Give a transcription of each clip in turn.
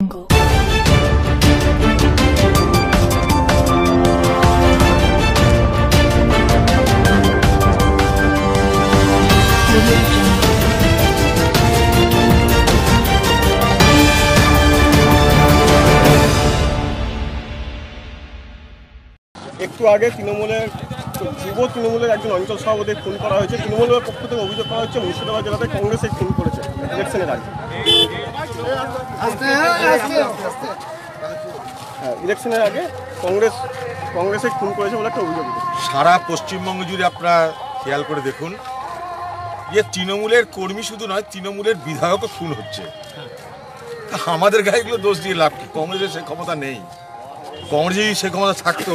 একটু আগে যুব তৃণমূলের একজন অঞ্চল সভাপতি খুন করা হয়েছে। তৃণমূলের পক্ষ থেকে অভিযোগ করা হচ্ছে মুর্শিদাবাদ জেলাতে কংগ্রেসে খুন করেছে ইলেকশনের আগে। ইলেকশনের আগে কংগ্রেসে খুন করেছে বলে একটা অভিযোগ। সারা পশ্চিমবঙ্গ জুড়ে আপনারা খেয়াল করে দেখুন, যে তৃণমূলের কর্মী শুধু নয়, তৃণমূলের বিধায়কও খুন হচ্ছে। আমাদের গায়ে এগুলো দোষ দিয়ে লাভ কি? কংগ্রেসের সে ক্ষমতা নেই। কংগ্রেস যদি সে ক্ষমতা থাকতো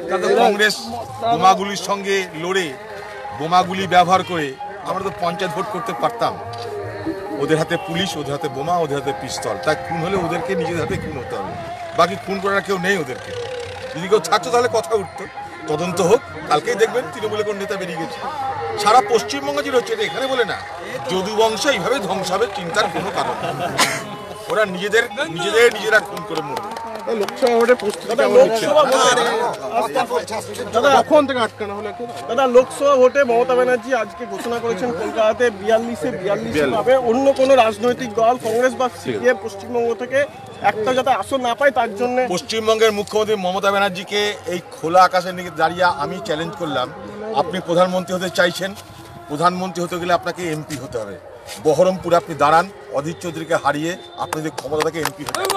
তাহলে কংগ্রেস বোমাগুলির সঙ্গে লড়ে বোমাগুলি ব্যবহার করে আমরা তো পঞ্চায়েত ভোট করতে পারতাম। ওদের হাতে পুলিশ, ওদের হাতে বোমা, ওদের হাতে পিস্তল। তাই খুন হলে ওদেরকে নিজেদের হাতে খুন হতে হবে, বাকি খুন করার কেউ নেই ওদেরকে। যদি কেউ থাকতো তাহলে কথা উঠতো, তদন্ত হোক। কালকেই দেখবেন তৃণমূলের কোন নেতা বেরিয়ে গেছে। সারা পশ্চিমবঙ্গ জুড়ে হচ্ছে, এটা এখানে বলে না। যদু বংশ এইভাবে ধ্বংস হবে চিন্তার কোনো কারণ নেই। ওরা নিজেরা খুন করে মরবে। লোকসভা ভোটের প্রস্তুতি দাদা, লোকসভা ভোটে মমতা ব্যানার্জি আজকে ঘোষণা করেছেন কলকাতাতে 42 পাবে। অন্য কোনো রাজনৈতিক দল কংগ্রেস বা সিপিএম পশ্চিমবঙ্গ থেকে একটা যাতে আসন না পায় তার জন্য পশ্চিমবঙ্গের মুখ্যমন্ত্রী মমতা ব্যানার্জিকে এই খোলা আকাশের নিচে দাঁড়িয়ে আমি চ্যালেঞ্জ করলাম, আপনি প্রধানমন্ত্রী হতে চাইছেন, প্রধানমন্ত্রী হতে গেলে আপনাকে এমপি হতে হবে। বহরমপুরে আপনি দাঁড়ান, অধীর চৌধুরীকে হারিয়ে আপনি যে ক্ষমতা থেকে এমপি হতে হবে।